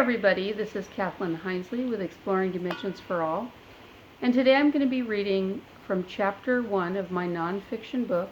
everybody, this is Kathlyn Hinesley with Exploring Dimensions for All, and today I'm going to be reading from Chapter 1 of my nonfiction book,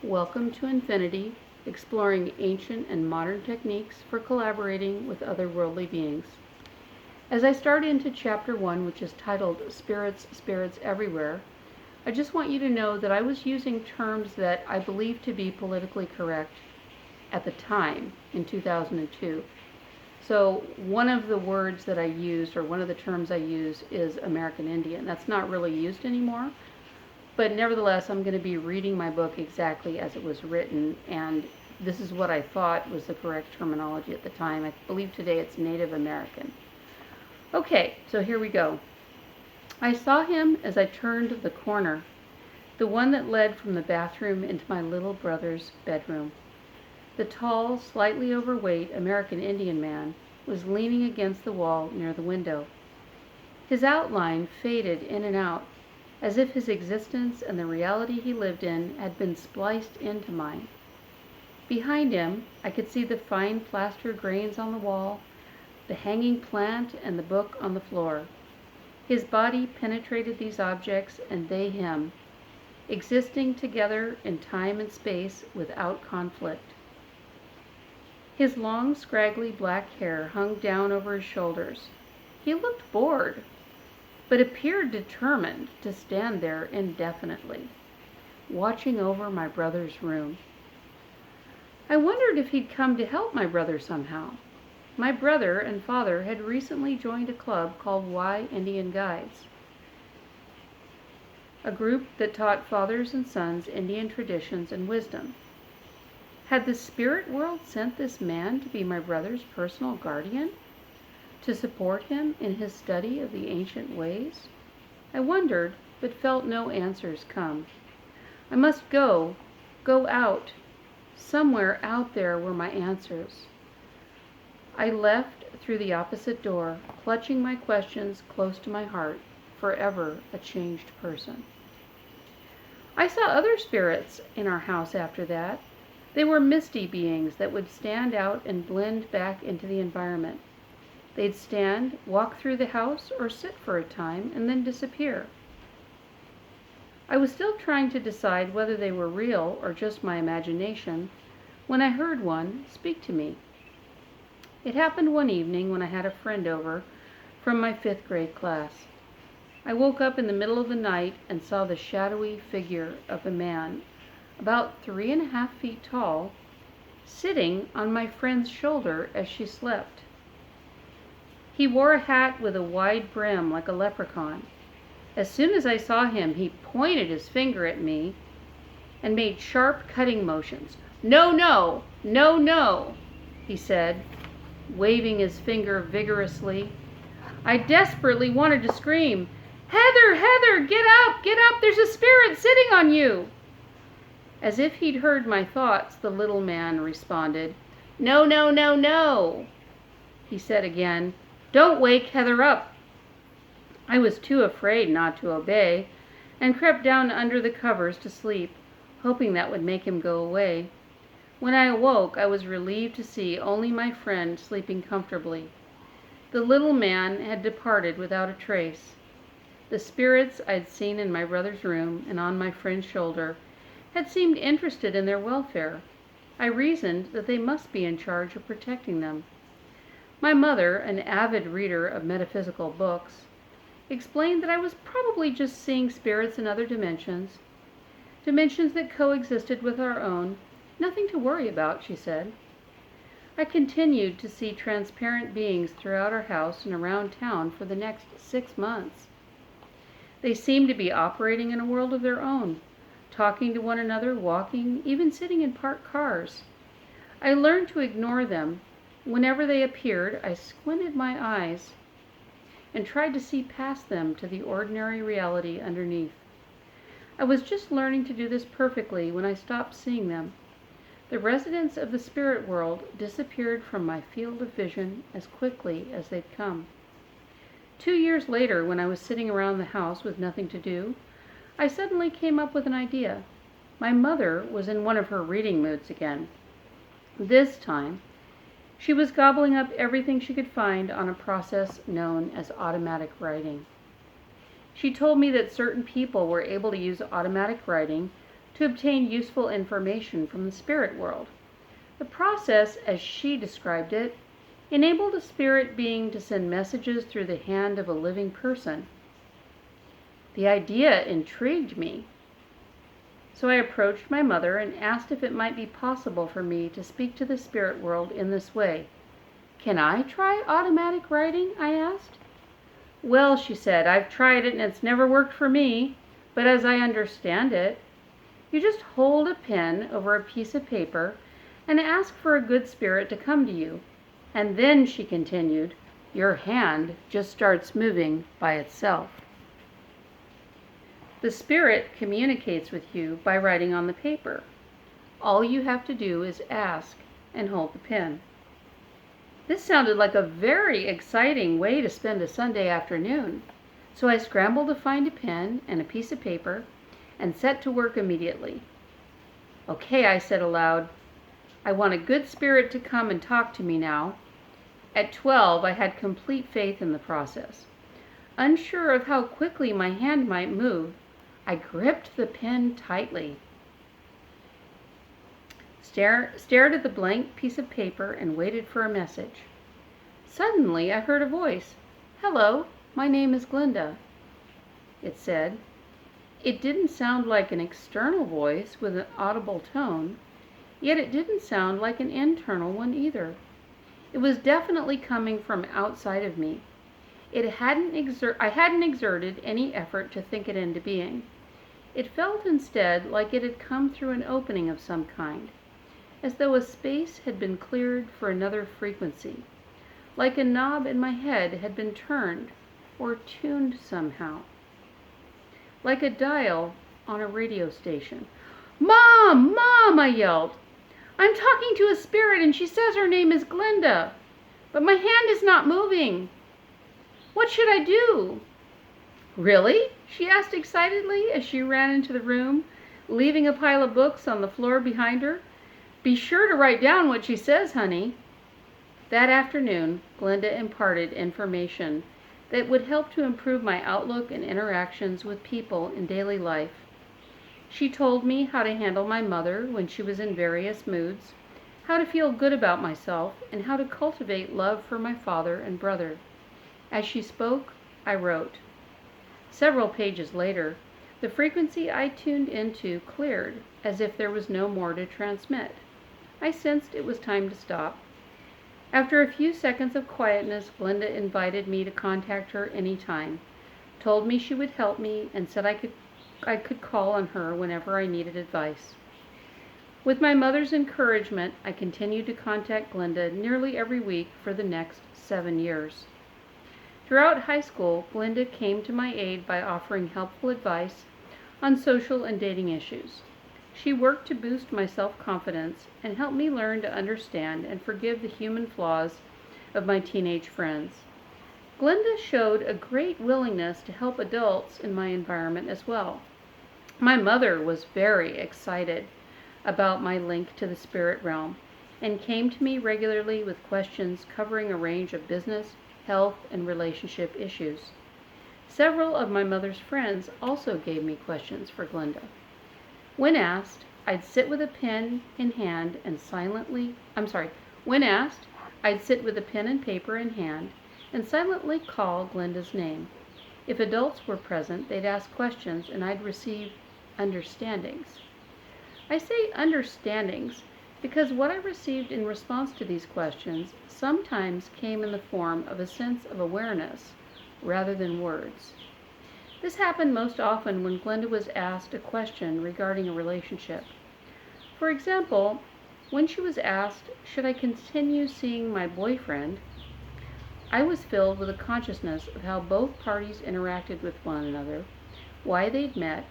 Welcome to Infinity, Exploring Ancient and Modern Techniques for Collaborating with Otherworldly Beings. As I start into Chapter 1, which is titled Spirits, Spirits Everywhere, I just want you to know that I was using terms that I believe to be politically correct at the time, in 2002. So one of the words that I used, or one of the terms I use, is American Indian. That's not really used anymore, but nevertheless, I'm going to be reading my book exactly as it was written, and this is what I thought was the correct terminology at the time. I believe today it's Native American. Okay, so here we go. I saw him as I turned the corner, the one that led from the bathroom into my little brother's bedroom. The tall, slightly overweight American Indian man was leaning against the wall near the window. His outline faded in and out, as if his existence and the reality he lived in had been spliced into mine. Behind him, I could see the fine plaster grains on the wall, the hanging plant, and the book on the floor. His body penetrated these objects, and they him, existing together in time and space without conflict. His long, scraggly black hair hung down over his shoulders. He looked bored, but appeared determined to stand there indefinitely, watching over my brother's room. I wondered if he'd come to help my brother somehow. My brother and father had recently joined a club called Y Indian Guides, a group that taught fathers and sons Indian traditions and wisdom. Had the spirit world sent this man to be my brother's personal guardian, to support him in his study of the ancient ways? I wondered, but felt no answers come. I must go out. Somewhere out there were my answers. I left through the opposite door, clutching my questions close to my heart, forever a changed person. I saw other spirits in our house after that. They were misty beings that would stand out and blend back into the environment. They'd stand, walk through the house, or sit for a time, and then disappear. I was still trying to decide whether they were real or just my imagination when I heard one speak to me. It happened one evening when I had a friend over from my 5th grade class. I woke up in the middle of the night and saw the shadowy figure of a man, about 3.5 feet tall, sitting on my friend's shoulder as she slept. He wore a hat with a wide brim like a leprechaun. As soon as I saw him, he pointed his finger at me and made sharp cutting motions. "No, no, no, no," he said, waving his finger vigorously. I desperately wanted to scream, "Heather, Heather, get up, there's a spirit sitting on you." As if he'd heard my thoughts, the little man responded, "No, no, no, no," he said again. "Don't wake Heather up." I was too afraid not to obey, and crept down under the covers to sleep, hoping that would make him go away. When I awoke, I was relieved to see only my friend sleeping comfortably. The little man had departed without a trace. The spirits I'd seen in my brother's room and on my friend's shoulder had seemed interested in their welfare. I reasoned that they must be in charge of protecting them. My mother, an avid reader of metaphysical books, explained that I was probably just seeing spirits in other dimensions that coexisted with our own. Nothing to worry about, she said. I continued to see transparent beings throughout our house and around town for the next 6 months. They seemed to be operating in a world of their own, talking to one another, walking, even sitting in parked cars. I learned to ignore them. Whenever they appeared, I squinted my eyes and tried to see past them to the ordinary reality underneath. I was just learning to do this perfectly when I stopped seeing them. The residents of the spirit world disappeared from my field of vision as quickly as they'd come. 2 years later, when I was sitting around the house with nothing to do, I suddenly came up with an idea. My mother was in one of her reading moods again. This time, She was gobbling up everything she could find on a process known as automatic writing. She told me that certain people were able to use automatic writing to obtain useful information from the spirit world. The process, as she described it, enabled a spirit being to send messages through the hand of a living person. The idea intrigued me, so I approached my mother and asked if it might be possible for me to speak to the spirit world in this way. "Can I try automatic writing?" I asked. "Well," she said, "I've tried it and it's never worked for me, but as I understand it, you just hold a pen over a piece of paper and ask for a good spirit to come to you. And then," she continued, "your hand just starts moving by itself." The spirit communicates with you by writing on the paper. All you have to do is ask and hold the pen. This sounded like a very exciting way to spend a Sunday afternoon, so I scrambled to find a pen and a piece of paper and set to work immediately. "Okay," I said aloud, "I want a good spirit to come and talk to me now." At 12, I had complete faith in the process. Unsure of how quickly my hand might move, I gripped the pen tightly, stared at the blank piece of paper, and waited for a message. Suddenly, I heard a voice. "Hello, my name is Glenda," it said. It didn't sound like an external voice with an audible tone, yet it didn't sound like an internal one either. It was definitely coming from outside of me. I hadn't exerted any effort to think it into being. It felt instead like it had come through an opening of some kind, as though a space had been cleared for another frequency, like a knob in my head had been turned or tuned somehow, like a dial on a radio station. "Mom! Mom!" I yelled. "I'm talking to a spirit and she says her name is Glenda, but my hand is not moving. What should I do?" "Really?" she asked excitedly as she ran into the room, leaving a pile of books on the floor behind her. "Be sure to write down what she says, honey." That afternoon, Glenda imparted information that would help to improve my outlook and interactions with people in daily life. She told me how to handle my mother when she was in various moods, how to feel good about myself, and how to cultivate love for my father and brother. As she spoke, I wrote. Several pages later, the frequency I tuned into cleared, as if there was no more to transmit. I sensed it was time to stop. After a few seconds of quietness, Glenda invited me to contact her anytime, told me she would help me, and said I could call on her whenever I needed advice. With my mother's encouragement, I continued to contact Glenda nearly every week for the next 7 years. Throughout high school, Glenda came to my aid by offering helpful advice on social and dating issues. She worked to boost my self-confidence and help me learn to understand and forgive the human flaws of my teenage friends. Glenda showed a great willingness to help adults in my environment as well. My mother was very excited about my link to the spirit realm and came to me regularly with questions covering a range of business, health, and relationship issues. Several of my mother's friends also gave me questions for Glenda. When asked, I'd sit with a pen in hand and I'd sit with a pen and paper in hand and silently call Glenda's name. If adults were present, they'd ask questions and I'd receive understandings. I say understandings because what I received in response to these questions sometimes came in the form of a sense of awareness rather than words. This happened most often when Glenda was asked a question regarding a relationship. For example, when she was asked, should I continue seeing my boyfriend, I was filled with a consciousness of how both parties interacted with one another, why they'd met,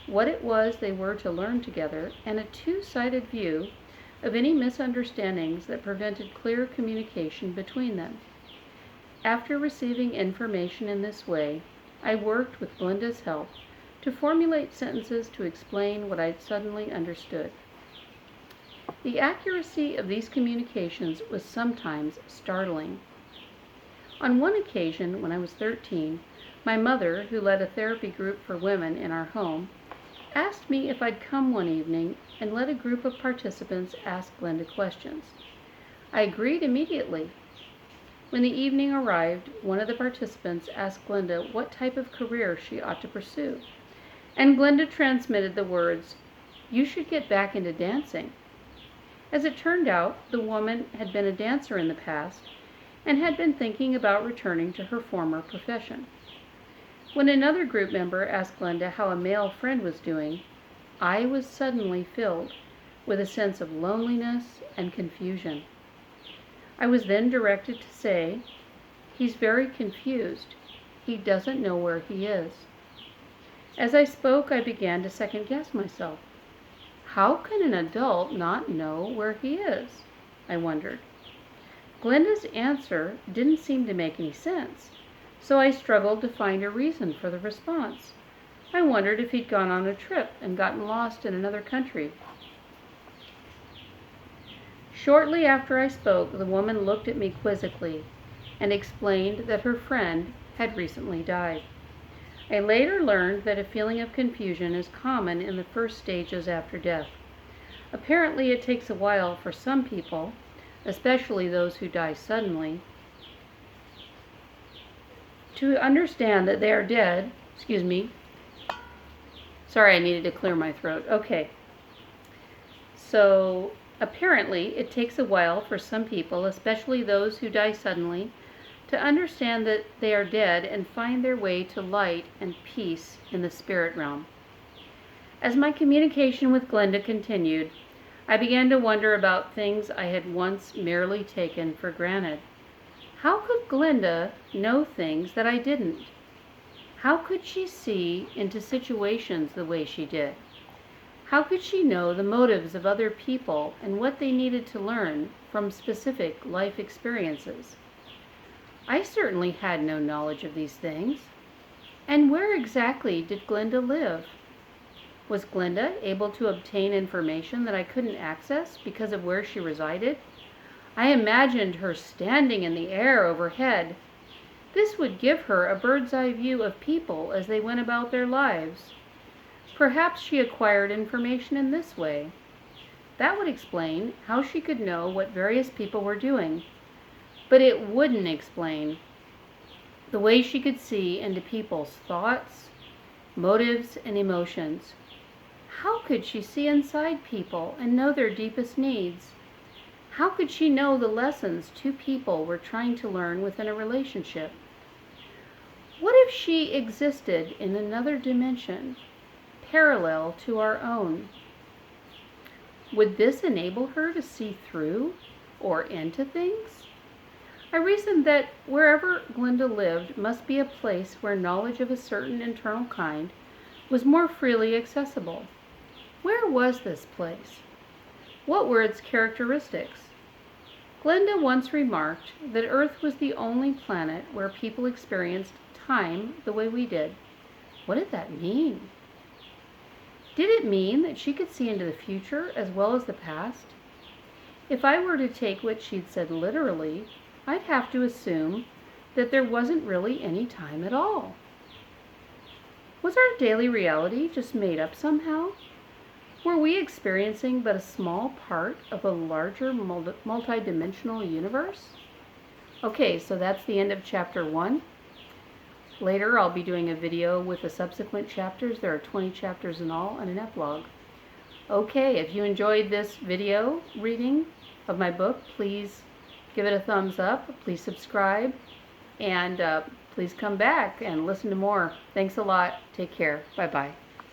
what it was they were to learn together, and a two-sided view of any misunderstandings that prevented clear communication between them. After receiving information in this way, I worked with Glenda's help to formulate sentences to explain what I'd suddenly understood. The accuracy of these communications was sometimes startling. On one occasion, when I was 13, my mother, who led a therapy group for women in our home, asked me if I'd come one evening and let a group of participants ask Glenda questions. I agreed immediately. When the evening arrived, one of the participants asked Glenda what type of career she ought to pursue, and Glenda transmitted the words, "You should get back into dancing." As it turned out, the woman had been a dancer in the past and had been thinking about returning to her former profession. When another group member asked Glenda how a male friend was doing, I was suddenly filled with a sense of loneliness and confusion. I was then directed to say, "He's very confused. He doesn't know where he is." As I spoke, I began to second-guess myself. How can an adult not know where he is? I wondered. Glenda's answer didn't seem to make any sense, so I struggled to find a reason for the response. I wondered if he'd gone on a trip and gotten lost in another country. Shortly after I spoke, the woman looked at me quizzically and explained that her friend had recently died. I later learned that a feeling of confusion is common in the first stages after death. Apparently, it takes a while for some people, especially those who die suddenly, to understand that they are dead. Excuse me. Sorry, I needed to clear my throat. Okay. So, apparently, it takes a while for some people, especially those who die suddenly, to understand that they are dead and find their way to light and peace in the spirit realm. As my communication with Glenda continued, I began to wonder about things I had once merely taken for granted. How could Glenda know things that I didn't? How could she see into situations the way she did? How could she know the motives of other people and what they needed to learn from specific life experiences? I certainly had no knowledge of these things. And where exactly did Glenda live? Was Glenda able to obtain information that I couldn't access because of where she resided? I imagined her standing in the air overhead. This would give her a bird's-eye view of people as they went about their lives. Perhaps she acquired information in this way. That would explain how she could know what various people were doing. But it wouldn't explain the way she could see into people's thoughts, motives, and emotions. How could she see inside people and know their deepest needs? How could she know the lessons two people were trying to learn within a relationship? What if she existed in another dimension, parallel to our own? Would this enable her to see through or into things? I reasoned that wherever Glenda lived must be a place where knowledge of a certain internal kind was more freely accessible. Where was this place? What were its characteristics? Glenda once remarked that Earth was the only planet where people experienced time the way we did. What did that mean? Did it mean that she could see into the future as well as the past? If I were to take what she'd said literally, I'd have to assume that there wasn't really any time at all. Was our daily reality just made up somehow? Were we experiencing but a small part of a larger multidimensional universe? Okay, so that's the end of chapter 1. Later I'll be doing a video with the subsequent chapters. There are 20 chapters in all and an epilogue. Okay, if you enjoyed this video reading of my book, please give it a thumbs up, please subscribe, and please come back and listen to more. Thanks a lot. Take care. Bye-bye.